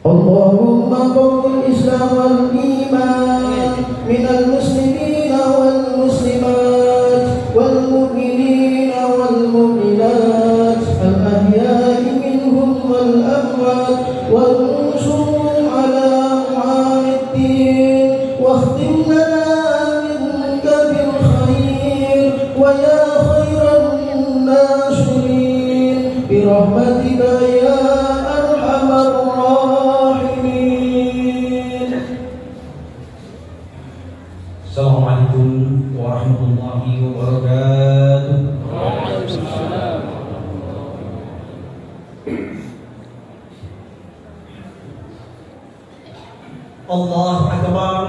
اللهم قوم الإسلام والإيمان من المسلمين والمسلمات والمؤمنين والمؤمنات الأحياء منهم والأموات وانصرهم على أعوان الدين واختم لنا منك بالخير ويا خير الناصرين برحمتك يا أرحم الراحمين. Assalamualaikum warahmatullahi wabarakatuh. Allahu Akbar,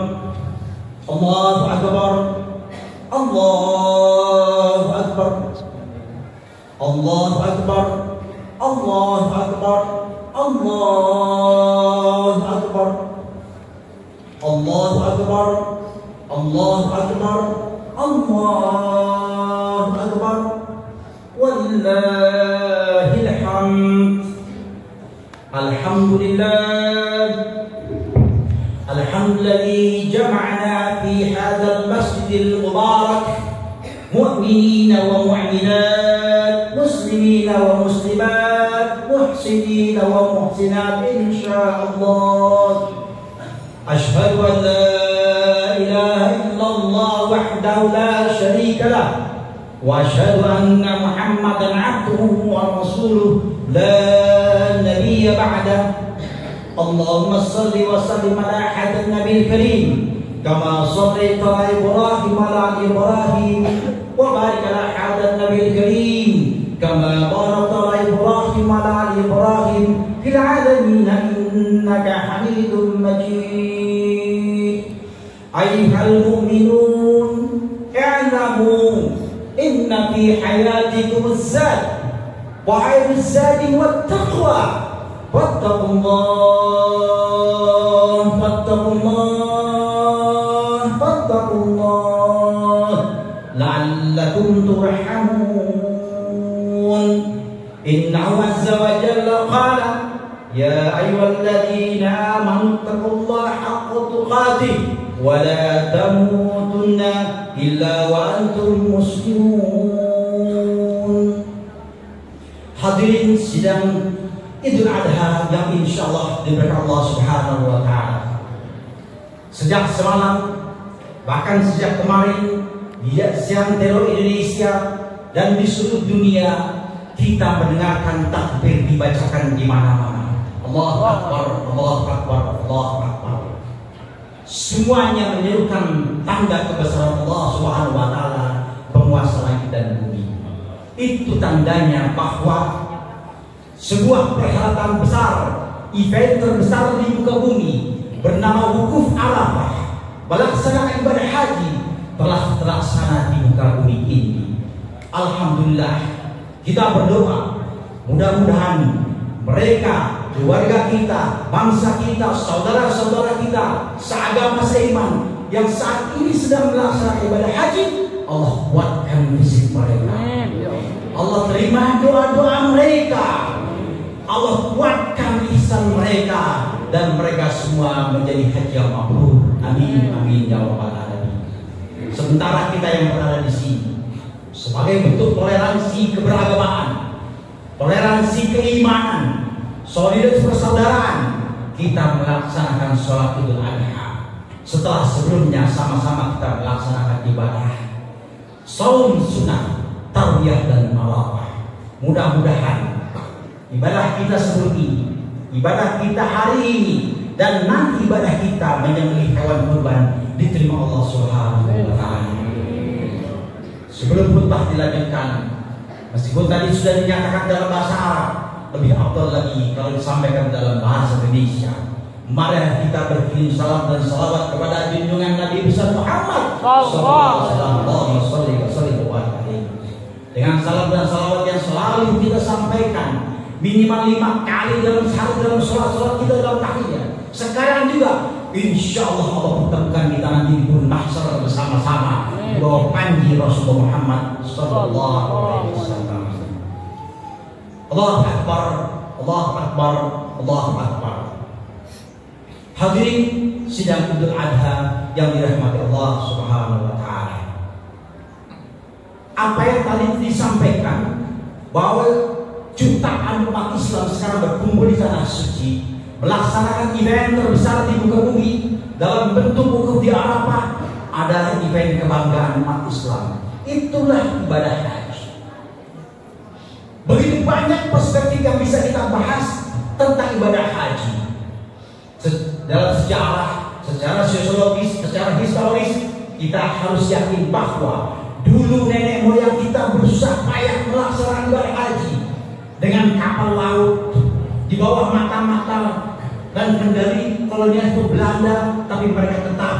Allahu Akbar, Allahu Akbar, Allahu Akbar, Allahu Akbar, Allahu Akbar, Allahu Akbar, Allahu Akbar, Allahu Akbar, wallahil hamd. Alhamdulillah, alhamdulillah jama'ana fi hadzal masjidil mubarak mu'minina wa mu'minat, muslimina wa muslimat, muhsinina wa muhsinat insyaallah. Asyhadu an la ilaha illallah wahdahu la syarika lah wa asyhadu anna Muhammadan abduhu wa rasuluh la nabiyya ba'dah. Allahumma salli wa sallim ala hadan nabiyil karim kama shallaita ala Ibrahim wa ala Ibrahim wa barik ala hadan nabiyil karim kama barakta ala Ibrahim wa ala Ibrahim fil alamin innaka Hamidum Majid. Ayyuhal mu'minun i'lamu inna fi hayatikum az-zad wa 'ainuz zadi wat taqwa fattaqullah fattaqullah fattaqullah la'allakum turhamun. Innahu azza wa jalla qala ya ayyuhalladzina amanu taqullaha haqqa tuqatih wa la tamutunna illa wa antum muslimun. Hadirin sidang Idul Adha yang insyaallah diberkahi Allah Subhanahu wa taala. Sejak semalam, bahkan sejak kemarin di seantero Indonesia dan di seluruh dunia kita mendengarkan takbir dibacakan di mana-mana. Allahu Akbar, Allahu Akbar, Allahu Akbar. Semuanya menyerukan tanda kebesaran Allah Subhanahu wa taala, penguasa langit dan bumi. Itu tandanya bahwa sebuah perhelatan besar, event terbesar di muka bumi bernama Wukuf Arafah, melaksanakan ibadah haji, telah terlaksana di muka bumi ini. Alhamdulillah, kita berdoa mudah-mudahan mereka, keluarga kita, bangsa kita, saudara-saudara kita seagama seiman yang saat ini sedang melaksanakan ibadah haji, Allah kuatkan fisik mereka, Allah terima doa-doa mereka, Allah kuatkan ihsan mereka, dan mereka semua menjadi haji yang mabrur. Amin amin ya rabbal alamin. Sementara kita yang berada di sini sebagai bentuk toleransi keberagamaan, toleransi keimanan, solidaritas persaudaraan, kita melaksanakan sholat Idul Adha. Setelah sebelumnya sama-sama kita melaksanakan ibadah saum sunnah, tarbiyah dan malawah. Mudah-mudahan ibadah kita sebelum ini, ibadah kita hari ini, dan nanti ibadah kita menyembelih hewan kurban diterima Allah Subhanahu wa taala. Sebelum khutbah dilanjutkan, meskipun tadi sudah dinyatakan dalam bahasa Arab, lebih afdal lagi kalau disampaikan dalam bahasa Indonesia. Mari kita berkirim salam dan salawat kepada junjungan Nabi besar Muhammad sallallahu alaihi wasallam. Dengan salam dan salawat yang selalu kita sampaikan minimal 5 kali dalam sehari dalam sholat kita dalam tahiyat. Sekarang juga insya Allah Allah pertemukan kita nanti di gurun mahsyar bersama-sama bahwa panji Rasulullah Muhammad sallallahu alaihi wasallam. Allahu Akbar, Allahu Akbar, Allahu Akbar. Hadirin sidang Idul Adha yang dirahmati Allah Subhanahu wa taala. Apa yang tadi disampaikan bahwa jutaan umat Islam sekarang berkumpul di tanah suci melaksanakan event terbesar di muka bumi dalam bentuk wukuf di Arafah adalah event kebanggaan umat Islam. Itulah ibadah haji. Begitu banyak perspektif yang bisa kita bahas tentang ibadah haji. Dalam sejarah, secara sosiologis, secara historis, kita harus yakin bahwa dulu nenek moyang kita berusaha payah melaksanakan ibadah haji dengan kapal laut di bawah mata-mata dan kendali kolonial itu Belanda, tapi mereka tetap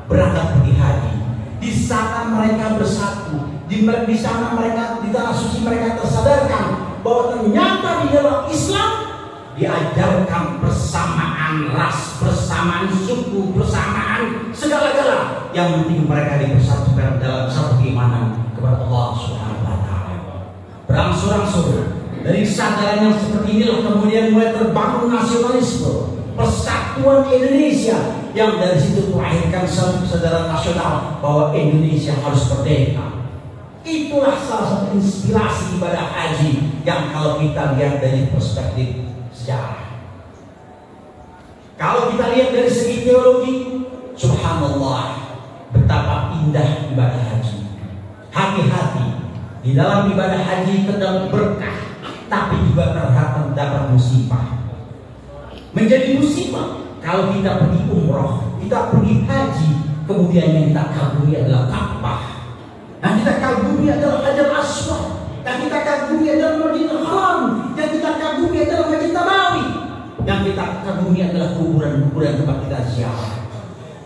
berangkat pergi haji. Di sana mereka bersatu, di sana mereka, di tanah suci mereka tersadarkan bahwa ternyata di dalam Islam diajarkan persamaan ras, persamaan suku, persamaan segala-gala. Yang penting mereka dipersatukan dalam satu keimanan kepada Allah Subhanahu wa taala. Berangsur-angsur dari kesadaran yang seperti inilah kemudian mulai terbangun nasionalisme, persatuan Indonesia, yang dari situ melahirkan satu kesadaran nasional bahwa Indonesia harus merdeka. Itulah salah satu inspirasi ibadah haji yang kalau kita lihat dari perspektif sejarah. Kalau kita lihat dari segi teologi, subhanallah, betapa indah ibadah haji. Hati-hati, di dalam ibadah haji terdapat berkah, tapi juga terdapat musibah. Menjadi musibah kalau kita pergi umroh, kita pergi haji, kemudian yang kita kagumi adalah Ka'bah, yang kita kagumi adalah Hajar Aswad, yang kita kagumi adalah Masjidil Haram, yang kita kagumi adalah Masjid Nabawi, yang kita kagumi adalah kuburan-kuburan tempat kita ziarah.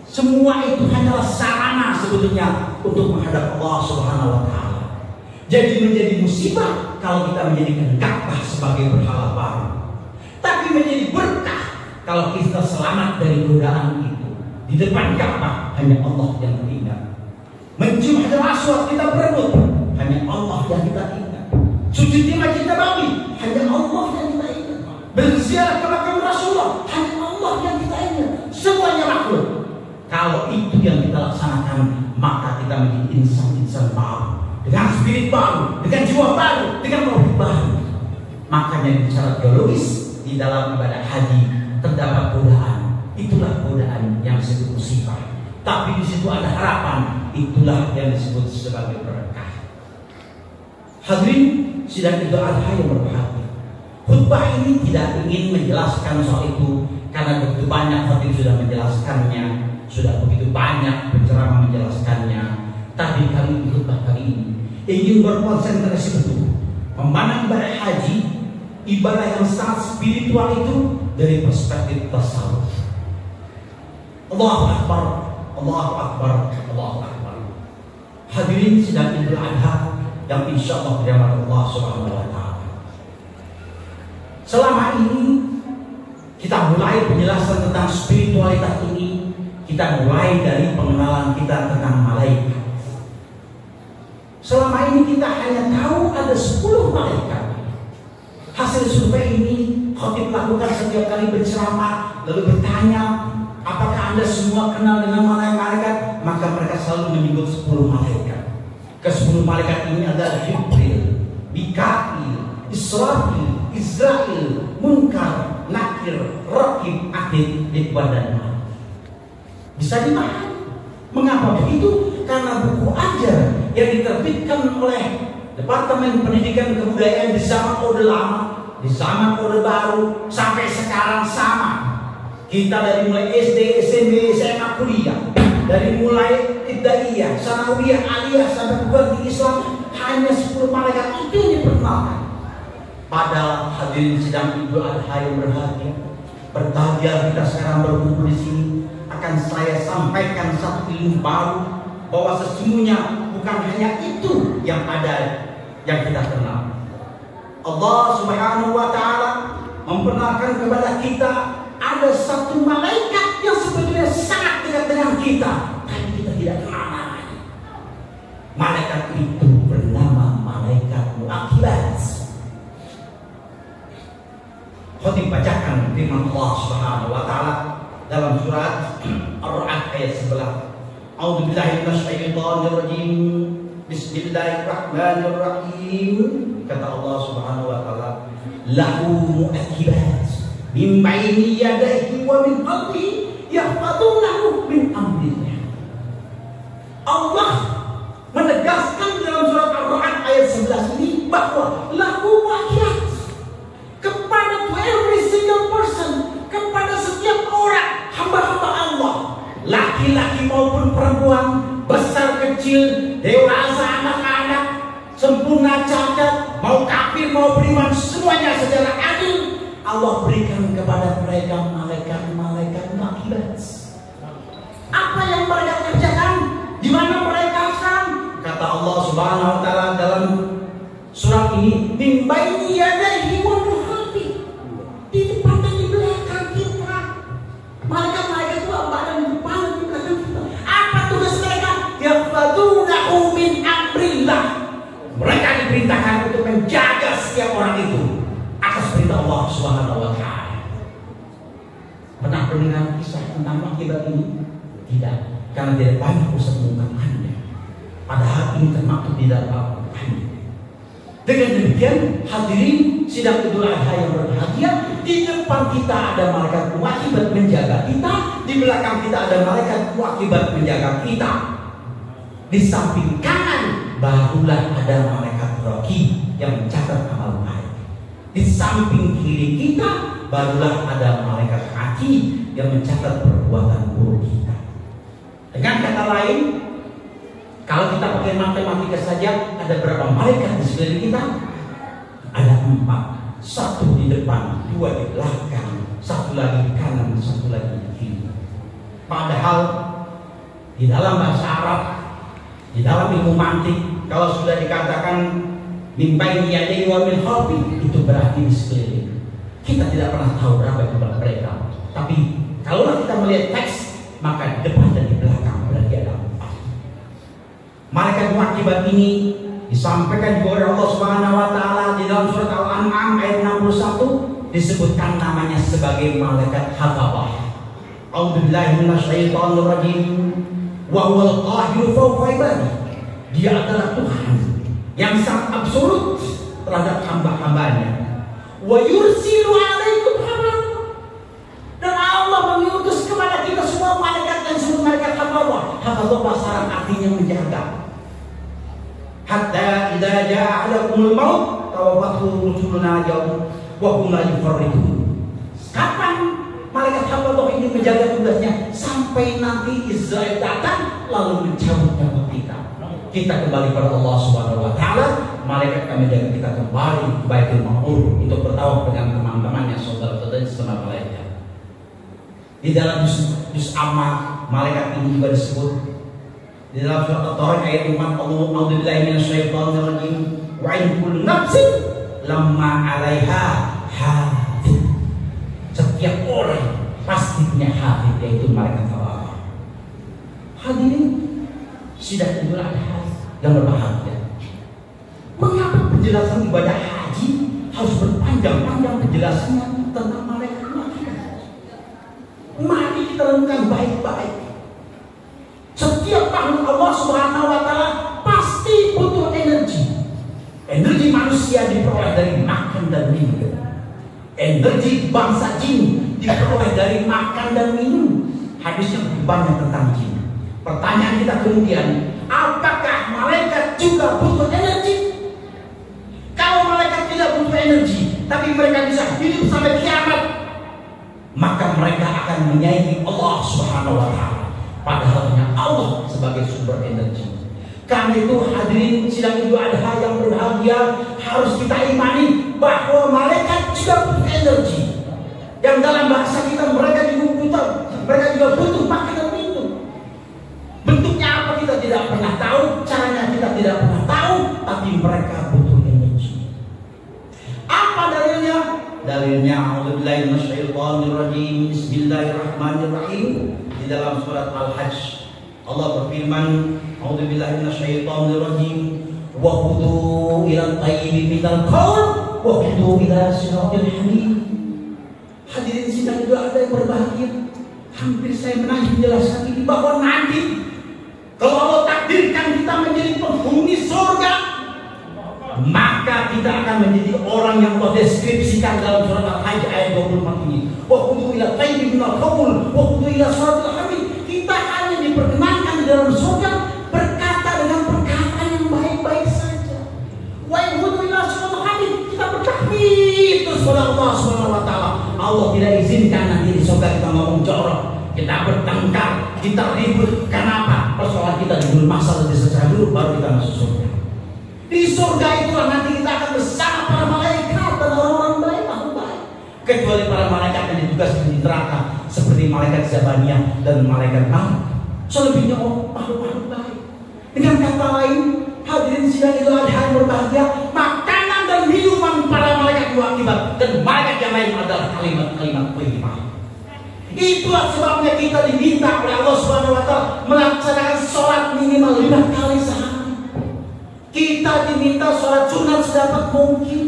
Semua itu hanyalah sarana sebetulnya untuk menghadap Allah Subhanahu wa taala. Jadi menjadi musibah kalau kita menjadikan Ka'bah sebagai berhala baru. Tapi menjadi berkah kalau kita selamat dari godaan itu. Di depan Ka'bah hanya Allah yang teringat. Mencium Hajar Aswad kita berebut, hanya Allah yang kita ingat. Sujud di Masjid Nabawi, hanya Allah yang kita ingat. Berziarah ke makam Rasulullah, hanya Allah yang kita ingat. Semuanya makhluk. Kalau itu yang kita laksanakan, maka kita menjadi insan-insan baru, dengan spirit baru, dengan jiwa baru, dengan roh baru. Makanya secara teologis di dalam ibadah haji terdapat godaan. Itulah godaan yang disebut musibah. Tapi di situ ada harapan. Itulah yang disebut sebagai berkah. Hadirin sidang Idul Adha yang berbahagia. Khutbah ini tidak ingin menjelaskan soal itu karena begitu banyak khatib sudah menjelaskannya, sudah begitu banyak penceramah menjelaskannya. Tapi kali ini khutbah kali ini ingin berkonsentrasi betul memandang ibadah haji, ibadah yang sangat spiritual itu dari perspektif tasawuf. Allahu Akbar, Allahu Akbar, Allahu Akbar. Hadirin sidang Idul Adha yang insya Allah dirahmati Allah Subhanahu wa taala. Selama ini kita mulai penjelasan tentang spiritualitas ini, kita mulai dari pengenalan kita tentang malaikat. Selama ini kita hanya tahu ada 10 malaikat. Hasil survei ini khatib lakukan setiap kali berceramah, lalu bertanya, apakah Anda semua kenal dengan malaikat? Maka mereka selalu menyebut 10 malaikat. Ke-10 malaikat ini adalah Jibril, Mikail, Israfil, Israil, Munkar, Nakir, Raqib, Atid, Ridwan dan Mahdi. Bisa dimahami. Mengapa begitu? Karena buku ajar yang diterbitkan oleh Departemen Pendidikan Kebudayaan di zaman Orde Lama, di zaman Orde Baru, sampai sekarang sama. Kita dari mulai SD, SMP, SMA, kuliah, dari mulai ibtidaiyah, sanawiyah, aliyah sampai perguruan tinggi Islam, hanya 10 malaikat itu yang diperkenalkan. Padahal hadirin sidang Idul Adha yang berbahagia, berbahagia kita sekarang berkumpul di sini. Akan saya sampaikan satu ilmu baru bahwa sesungguhnya bukan hanya itu yang ada yang kita kenal. Allah Subhanahu wa taala memperkenalkan kepada kita ada satu malaikat yang sebetulnya sangat dekat dengan kita, tapi kita tidak kenal namanya. Malaikat itu bernama malaikat muaqibat. Khatib bacakan firman Allah Subhanahu wa taala dalam surat Ar-Ra'd ayat 11. A'udzubillahi minasyaitonirrajim. Bismillahirrahmanirrahim. Kata Allah Subhanahu wa taala, lahu mu'aqibat min baini yadayhi wa min khalfihi yahfazunahu min amrillah. Allah menegaskan dalam surat Ar-Ra'd ayat 11 ini bahwa lahu mu'aqibat, kepada every single person, kepada setiap orang hamba-hamba Allah, laki-laki maupun perempuan, besar kecil, dewasa anak-anak, sempurna cacat, mau kafir mau beriman, semuanya secara adil Allah berikan kepada mereka malaikat-malaikat mu'aqibat. Apa yang mereka kerjakan? Di mana mereka sekarang? Kata Allah Subhanahu wa taala dalam surat ini, min baini yadayhi wa min khalfihi, di depan dan di belakang kita. Malaikat-malaikat itu ada di depan dan di belakang kita. Apa tugas mereka? Yahfazunahu min amrillah. Mereka diperintahkan untuk menjaga setiap orang itu atas perintah Allah Subhanahu wa taala. Pernah mendengar kisah tentang mu'aqibat ini? Tidak, karena tidak banyak usah mengungkapkannya. Padahal ini termaktub di dalam Al-Quran. Dengan demikian, hadirin sidang Idul Adha yang berbahagia, di depan kita ada malaikat mu'aqibat menjaga kita, di belakang kita ada malaikat mu'aqibat menjaga kita. Di samping kanan barulah ada malaikat raqib yang mencatat amal baik. Di samping kiri kita barulah ada malaikat atid yang mencatat perbuatan buruk kita. Dengan kata lain, kalau kita pakai matematika saja, ada berapa malaikat di sekeliling kita? Ada 4. 1 di depan, 2 di belakang, 1 lagi di kanan, 1 lagi di kiri. Padahal di dalam bahasa Arab, di dalam ilmu mantik, kalau sudah dikatakan min baini yadayhi wa min khalfihi, itu berarti di sekeliling. Kita tidak pernah tahu berapa jumlah mereka. Tapi kalau kita melihat teks, maka di depan dan di belakang berarti ada 4. Malaikat mu'aqibat ini disampaikan juga oleh Allah Subhanahu wa taala di dalam surat Al-An'am ayat 61, disebutkan namanya sebagai malaikat hafazah. A'udzubillahi minasyaitonirrajim. Wa huwal qahiru fawqa ibadihi. Dia adalah Tuhan yang sangat absolut terhadap hamba-hambanya. Wa yursilu 'alaikum hafazah. Dan Allah mengutus kepada kita semua malaikat yang disebut malaikat hafazah. Hafazah bahasa Arab artinya menjaga. Hatta idza jaa ahadakumul maut tawaffathu rusuluna yawm wa hum la yufarridun. Kapan malaikat hafazah ini menjaga tugasnya? Sampai nanti Israel datang lalu mencabut nyawa kita. Kita kembali pada Allah Subhanahu wa taala. Malaikat kami jaga kita kembali ke Baitul Ma'mur untuk bertawaf dengan teman-temannya, saudara-saudara sesama malaikat. Di dalam juz Amma, malaikat ini juga disebut di dalam surat At-Taharah ayat 4, A'udzubillahi minasyaitonirrajim. Wa in kullu nafsin lamma 'alaiha hafiz. Setiap orang pasti punya hafiz, yaitu malaikat Allah. Hadirin sidang Idul Adha yang berbahagia, mengapa penjelasan ibadah haji harus berpanjang-panjang penjelasannya tentang malaikat mu'aqibat? Mari kita renungkan baik-baik. Setiap makhluk Allah Subhanahu wa taala pasti butuh energi. Energi manusia diperoleh dari makan dan minum. Energi bangsa jin diperoleh dari makan dan minum. Hadisnya banyak tentang jin. Pertanyaan kita kemudian, apakah malaikat juga butuh energi? Kalau malaikat tidak butuh energi, tapi mereka bisa hidup sampai kiamat, maka mereka akan menyaingi Allah Subhanahu wa taala. Padahal hanya Allah sebagai sumber energi. Karena itu hadirin sidang Idul Adha yang berbahagia, harus kita imani bahwa malaikat juga butuh energi. Yang dalam bahasa kita mereka juga butuh makan dan minum. Bentuknya apa kita tidak pernah tahu, caranya kita tidak pernah tahu, tapi mereka butuh energi. Apa dalilnya? Dalilnya A'udzubillahi minasyaitonirrajim. Bismillahirrahmanirrahim. Di dalam surat Al-Hajj Allah berfirman, A'udzubillahi minasyaitonirrajim. Wa hudu ila tayyibi minal qaul wa hudu ila siratil hamid. Hadirin sidang Idul Adha yang berbahagia, Hampir saya menangis menjelaskan ini bahwa nanti kalau Allah takdirkan kita menjadi penghuni surga, maka kita akan menjadi orang yang Allah deskripsikan dalam surat Al-Hajj ayat 24 ini. Wa khudhu ila tayyibin minal qaul wa khudhu ila siratal hamid. Kita hanya diperkenankan di dalam surga berkata dengan perkataan yang baik-baik saja. Wa khudhu ila siratal hamid, kita bertakbir terus kepada Allah Subhanahu wa taala. Allah tidak izinkan nanti di surga kita ngomong jorok, kita bertengkar, kita ribut. Kenapa? Persoalan kita dulu masalah diselesaikan dulu baru kita masuk surga. Di surga itulah nanti kita akan bersama para malaikat dan orang-orang baik, makhluk baik. Kecuali para malaikat yang ditugaskan di neraka seperti malaikat Zabaniyah dan malaikat Maut. Selebihnya makhluk-makhluk baik. Dengan kata lain, hadirin sidang Idul Adha yang berbahagia, makanan dan minuman para malaikat dua akibat dan malaikat yang lain adalah kalimat-kalimat thayyibah. Itulah sebabnya kita diminta oleh Allah Subhanahu wa taala melaksanakan sholat minimal 5 kali sehari. Kita diminta sholat sunat sedapat mungkin.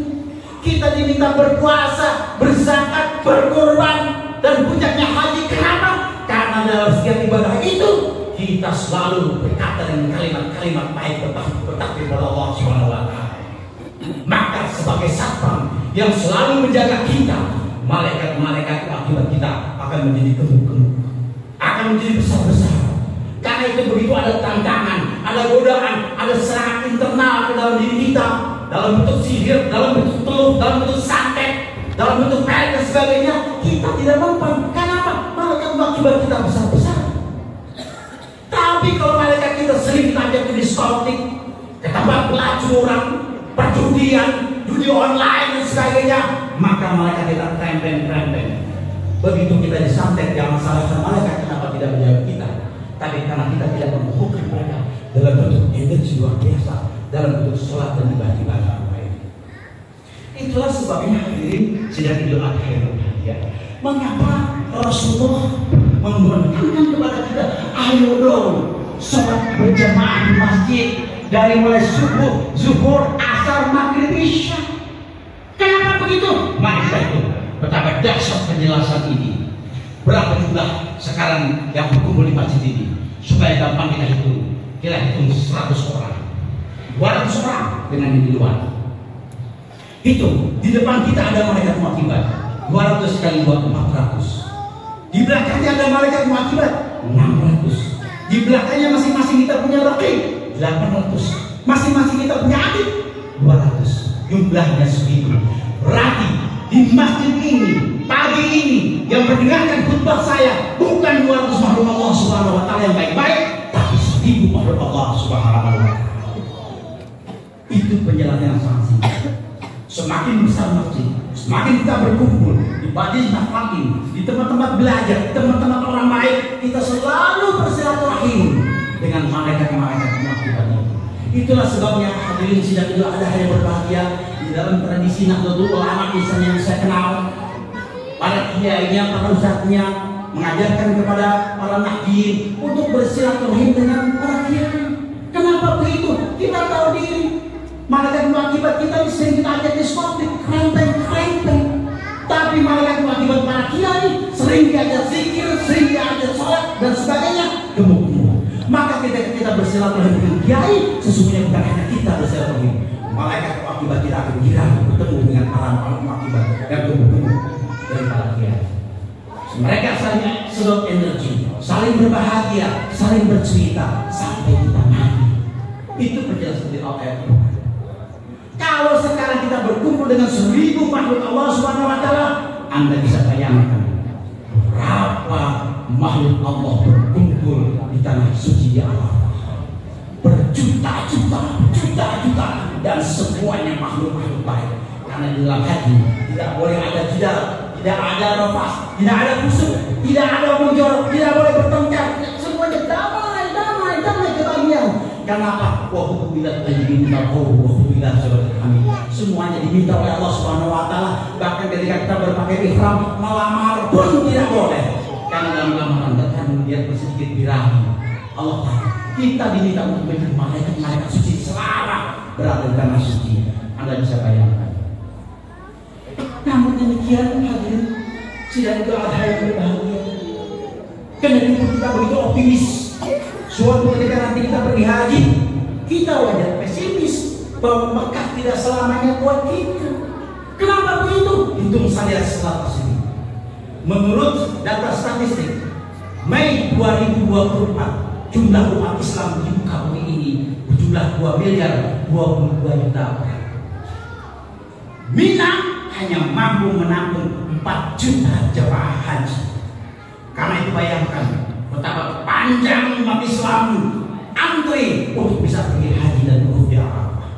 Kita diminta berpuasa, berzakat, berkorban, dan puncaknya haji. Kenapa? Karena dalam setiap ibadah itu kita selalu berkata dengan kalimat-kalimat baik bertakbir kepada Allah Subhanahu wa taala. Maka sebagai satpam yang selalu menjaga kita, malaikat-malaikat akibat kita akan menjadi gemuk-gemuk, akan menjadi besar-besar. Karena itu begitu ada tantangan, ada godaan, ada serangan internal ke dalam diri kita, dalam bentuk sihir, dalam bentuk teluh, dalam bentuk santet, dalam bentuk pelet dan sebagainya, kita tidak mempan. Kenapa? Malaikat akibat kita besar-besar. Tapi kalau malaikat kita sering kita ajak ke diskotik, ke tempat pelacuran, perjudian, judi online dan sebagainya, maka malaikat kita krempeng-krempeng. Begitu kita disantet, jangan salahkan malaikat kenapa tidak menjawab kita. Tapi karena kita tidak membuka mereka dalam bentuk energi luar biasa, dalam bentuk sholat dan ibadah lain. Itulah sebabnya hadirin sidang Idul Adha yang berbahagia. Mengapa Rasulullah menekankan kepada kita, ayo dong sholat berjamaah di masjid dari mulai subuh, zuhur, asar, maghrib, isya. Kenapa begitu? Mari kita itu betapa dahsyat penjelasan ini. Berapa jumlah sekarang yang berkumpul di masjid ini? Supaya gampang kita hitung. Kita hitung 100 orang, 200 orang dengan di luar. Hitung, di depan kita ada malaikat muakibat 200 kali 2, 400. Di belakangnya ada malaikat muakibat 600. Di belakangnya masing-masing kita punya raqib 800. Masing-masing kita punya atid 200. Jumlahnya segitu. Berarti di masjid ini pagi ini yang mendengarkan khutbah saya bukan 200 makhluk Allah Subhanahu wa taala yang baik-baik, tapi 1000 makhluk Allah Subhanahu wa taala. Itu penjelasan yang sangat singkat. Semakin besar masjid, semakin kita berkumpul di majlis taklim, di tempat-tempat belajar, di tempat-tempat orang baik, kita selalu bersilaturahim dengan malaikat-malaikat muakibat itu. Itulah sebabnya hadirin sidang Idul Adha yang berbahagia, di dalam tradisi Nahdlatul Ulama misalnya yang saya kenal, para kiainya, para ustadznya mengajarkan kepada para nahdien untuk bersilaturahim dengan para kiai. Kenapa begitu? Kita tahu diri. Malaikat muakibat kita sering kita ajak diskotik, krempeng. Tapi malaikat muakibat para kiai sering diajak zikir, sering diajak sholat dan sebagainya, gemuk-gemuk. Maka kita bersilaturahim dengan kiai, sesungguhnya bukan hanya kita bersilaturahim. Malaikat muakibat kita akan girang bertemu dengan para muakibat yang gemuk-gemuk dari para kiai. Mereka saling sedot energi, saling berbahagia, saling bercerita sampai kita mati. Itu penjelasan di ayat ini. Kalau sekarang kita berkumpul dengan 1000 makhluk Allah Subhanahu wa taala, Anda bisa bayangkan berapa makhluk Allah berkumpul di tanah suci ya Allah. Berjuta-juta dan semuanya makhluk-makhluk baik. Karena di dalam hati tidak boleh ada jidal, tidak ada nafas, tidak ada kusuk, tidak ada muncul, tidak boleh bertengkar. Semuanya damai kebahagiaan. Kenapa? Wa bila tajibina qaul wa bila salat kami. Semuanya diminta oleh Allah Subhanahu wa taala. Bahkan ketika kita berpakaian ihram melamar pun tidak boleh. Karena dalam lamaran akan melihat sedikit birahi. Allah taala kita diminta untuk menjadi malaikat suci selama berada di tanah suci. Anda bisa bayangkan. Namun demikian hadirin sidang Idul Adha yang berbahagia, Karena itu kita begitu optimis. Suatu ketika nanti kita pergi haji, kita wajar pesimis bahwa Mekah tidak selamanya buat kita. Kenapa begitu? Hitung saja setelah sini. Menurut data statistik Mei 2024, jumlah umat Islam di muka bumi ini berjumlah 2 miliar 22 juta orang. Mina hanya mampu menampung 4 juta jemaah haji. Karena itu bayangkan betapa panjang umat Islam antri untuk bisa pergi haji dan wukuf di Arafah.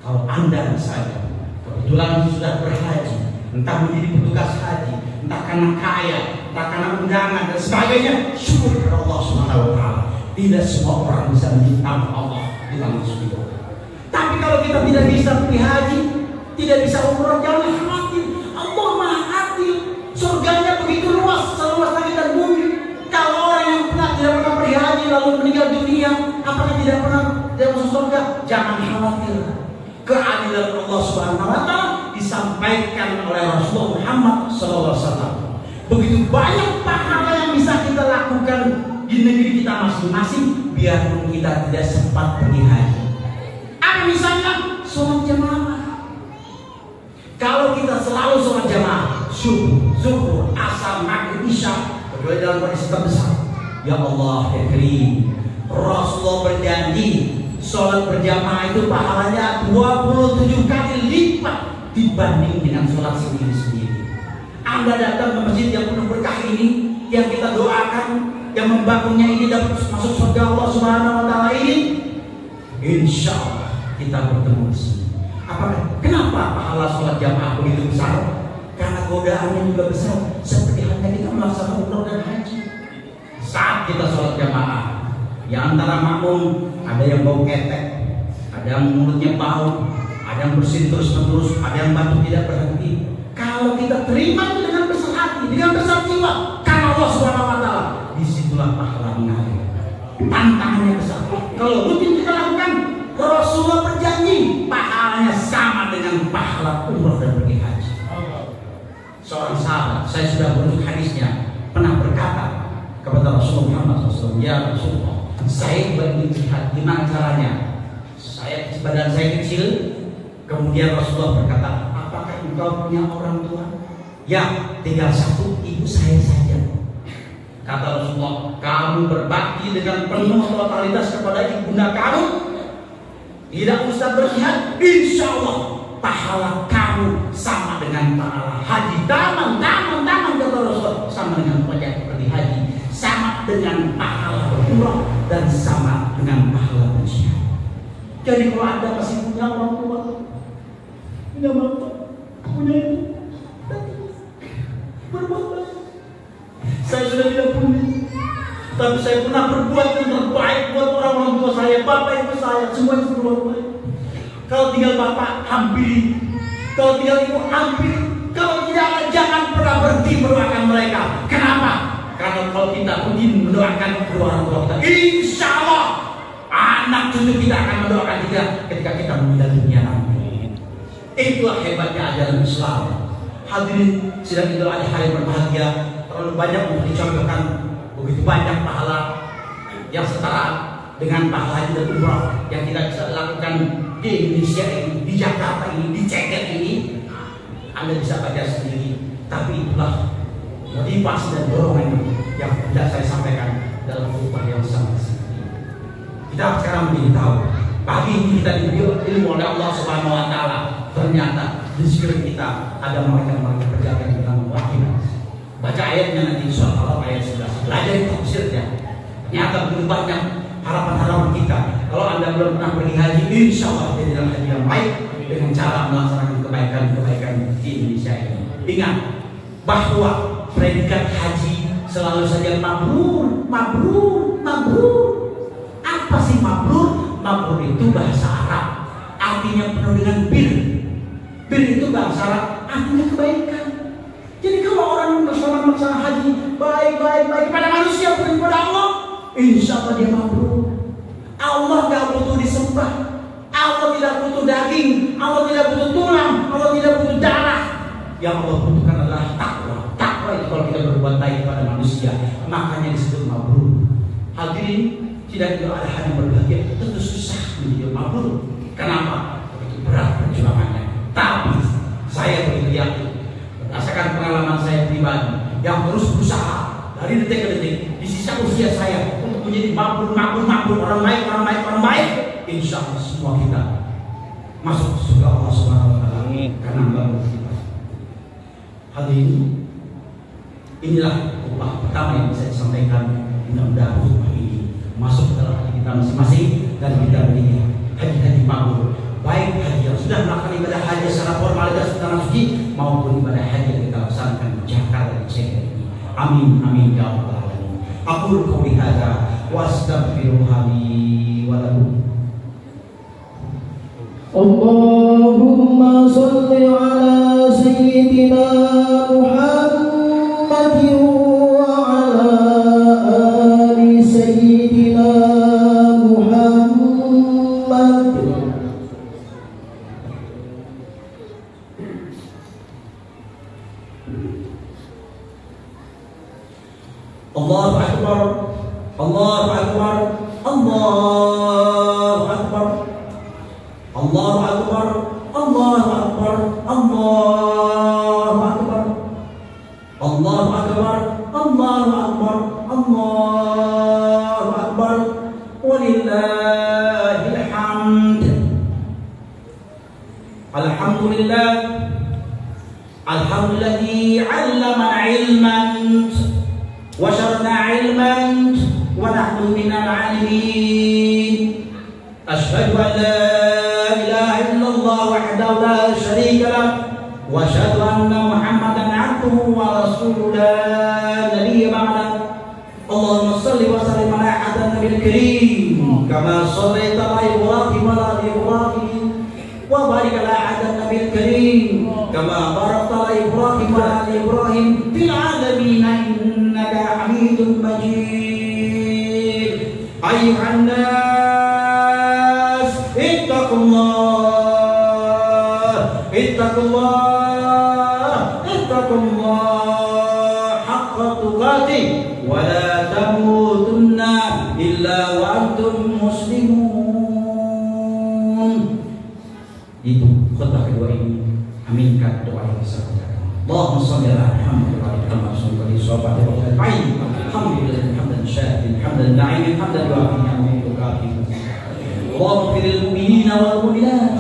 Kalau Anda misalnya kebetulan sudah berhaji, entah menjadi petugas haji, entah karena kaya, entah karena undangan dan sebagainya, syukur kepada Allah Subhanahu wa taala. Tidak semua orang bisa menjadi tamu Allah di tanah suci. Tapi kalau kita tidak bisa pergi haji, tidak bisa umrah, jangan khawatir. Allah Maha Adil. Surganya begitu luas, seluas langit dan bumi. Kalau orang yang tidak pernah pergi haji lalu meninggal dunia, apakah tidak pernah masuk surga? Jangan khawatir. Keadilan Allah Subhanahu wa taala disampaikan oleh Rasulullah Muhammad SAW. Begitu banyak pahala yang bisa kita lakukan di negeri kita masing-masing, biarpun kita tidak sempat pergi haji. Apa misalnya? Sholat jamaah. Kalau kita selalu sholat jamaah, subuh, zuhur, asar, maghrib, isya, kecuali dalam kondisi terbesar, ya Allah ya Karim, Rasulullah berjanji sholat berjamaah itu pahalanya 27 kali lipat dibanding dengan sholat sendiri-sendiri. Anda datang ke masjid yang penuh berkah ini, yang kita doakan, yang membangunnya ini dapat masuk surga Allah Subhanahu wa taala ini, insya Allah kita bertemu di sini. Kenapa pahala sholat jamaah begitu besar? Karena godaannya juga besar, seperti halnya kita melaksanakan umrah dan haji. Saat kita sholat jamaah, yang antara makmum ada yang bau ketek, ada yang mulutnya bau, ada yang bersin terus-menerus, ada yang batuk tidak berhenti. Kalau kita terima itu dengan besar hati, dengan besar jiwa, karena Allah Subhanahu wa taala, disitulah pahala mengalir. Tantangannya besar. Kalau rutin kita lakukan, Rasulullah berjanji pahalanya sama dengan pahala umrah dan pergi haji. Seorang sahabat, saya sudah merujuk hadisnya, pernah berkata kepada Rasulullah Muhammad SAW, ya Rasulullah, saya ingin lihat gimana caranya. Badan saya kecil. Kemudian Rasulullah berkata, apakah engkau punya orang tua? Ya, tinggal satu, ibu saya saja. Kata Rasulullah, kamu berbakti dengan penuh totalitas kepada ibunda kamu, tidak usah berjihad, insya Allah pahala kamu sama dengan pahala haji. Taman kata Rasulullah, sama dengan pajak pergi haji, sama dengan pahala umrah, dan sama dengan pahala berjihad. Jadi kalau Anda masih punya orang tua, punya bapak, punya ibu, berbuat baik. Saya sudah tidak punya, tapi saya pernah berbuat yang terbaik buat orang-orang tua saya, bapak ibu saya, semua itu berbuat baik. Kalau tinggal bapak, hampiri. Kalau tinggal ibu, hampiri. Kalau tidak, jangan pernah berhenti mendoakan mereka. Kenapa? Karena kalau kita rutin mendoakan kedua orang tua kita, insya Allah anak cucu kita akan mendoakan kita ketika kita meninggal dunia nanti. Itulah hebatnya ajaran Islam. Hadirin sidang Idul Adha yang berbahagia, terlalu banyak untuk dicontohkan. Begitu banyak pahala yang setara dengan pahala haji dan umrah yang kita bisa lakukan di Indonesia ini, di Jakarta ini, di Ceket ini. Anda bisa baca sendiri. Tapi itulah motivasi dan dorongan yang tidak saya sampaikan dalam khutbah yang sangat singkat. Kita sekarang menjadi tahu, pagi ini kita diberi ilmu oleh Allah Subhanahu wa taala. Ternyata di sekeliling kita ada mereka-mereka pejabat yang mewakili. Baca ayatnya nanti surat Al-Alaq ayat 11. Pelajari tafsirnya. Ternyata begitu banyak harapan-harapan kita. Kalau Anda belum pernah pergi haji, insya Allah jadilah haji yang baik dengan cara melaksanakan kebaikan-kebaikan di Indonesia ini. Ingat bahwa predikat haji selalu saja mabrur, mabrur, mabrur. Apa sih mabrur? Mabrur itu bahasa Arab, artinya penuh dengan bir. Bir itu bahasa Arab, artinya kebaikan. Jadi kalau orang melaksanakan haji baik kepada manusia bukan kepada Allah, insya Allah dia mabrur. Allah tidak butuh disembah, Allah tidak butuh daging, Allah tidak butuh tulang, Allah tidak butuh darah. Yang Allah butuhkan adalah takwa. Takwa itu kalau kita berbuat baik kepada manusia, makanya disebut tidak ada hal yang berbahagia, tentu susah menjadi makhluk. Kenapa? Begitu berat perjuangannya. Tapi saya begitu yakin, berdasarkan pengalaman saya pribadi, yang terus berusaha dari detik ke detik di sisa usia saya untuk menjadi makhluk orang baik, insya Allah semua kita masuk surga Allah Subhanahu Wa Taala karena bangun kita. Hadirin, inilah khutbah pertama yang bisa disampaikan. Mudah-mudahan khutbah ini masuk ke dalam hati kita masing-masing dan kita menjadi haji mabrur, baik haji yang sudah melakukan ibadah haji secara formalitas tanah suci maupun ibadah haji yang kita laksanakan di Jakarta dan Ceko ini. Amin amin ya rabbal alamin. Aqulu qouli hadza wa astaghfirullaha li wa lakum. Allahumma shalli ala sayyidina Muhammadin wa ala ali sayyidina Muhammad. Allahu akbar, Allahu akbar, Allahu akbar, Allahu akbar, Allahu akbar, Allahu akbar, Allahu akbar, Allahu akbar, Allahu akbar, walillahil hamd. Alhamdulillah, alhamdulilladzi 'allama 'ilman wa syarana 'ilman wa nahnu minal 'alimin. Asyhadu an la ilaha illallah wahdahu la syarika lah wa asyhadu anna Muhammadan 'abduhu wa rasuluhu la nabiyya ba'da. Allahumma shalli wa sallim ala hadratin nabiyil karim kama shallaita ala Ibrahim wa ala Ibrahim wa barik ala hadratin nabiyil karim kama barakta ala Ibrahim wa ala Ibrahim fil alamin innaka Hamidum Majid. Ayyuhan nas ittaqullah haqqa tuqatih wa la tamutunna illa wa antum muslimun. Itu khutbah kedua ini. Aminkan doa yang saya bacakan. Allahumma shalli ala Muhammad wa ala Muhammad sallallahu alaihi wasallam. Alhamdulillah hamdan syakiran hamdan na'iman hamdan wafiyan wa yukafi. Allahumma firil mu'minina wal mu'minat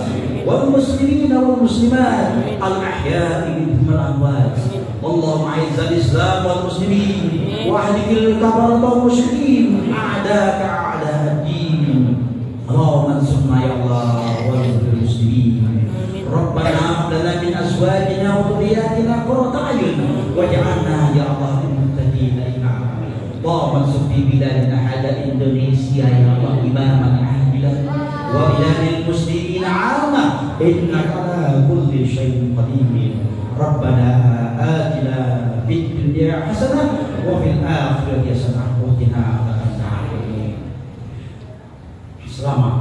wal muslimina wal muslimat al ahya'i minhum wal amwat. Allahumma a'izzal Islam wal muslimin wa ahdikil kafarata wal musyrikin a'daka a'da'ad-din. Allahumma ansurna ya Allah wa ansuril muslimin. Rabbana hab lana min azwajina wa dhurriyyatina qurrata a'yun waj'alna ya Allah lil muttaqina imama. Allahumma ansur fi biladina hada Indonesia ya Allah imaman adilan wa biladil muslimin 'amma innaka ala kulli syai'in qadir. Rabbana atina fid dunya hasanah wa fil akhirati hasanah wa qina adzabannar. Selamat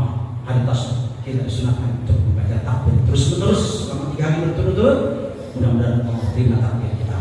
hari Tasawuf kita sunahkan untuk membaca takbir terus-menerus selama 3 hari berturut-turut. Mudah-mudahan Allah terima takbir kita.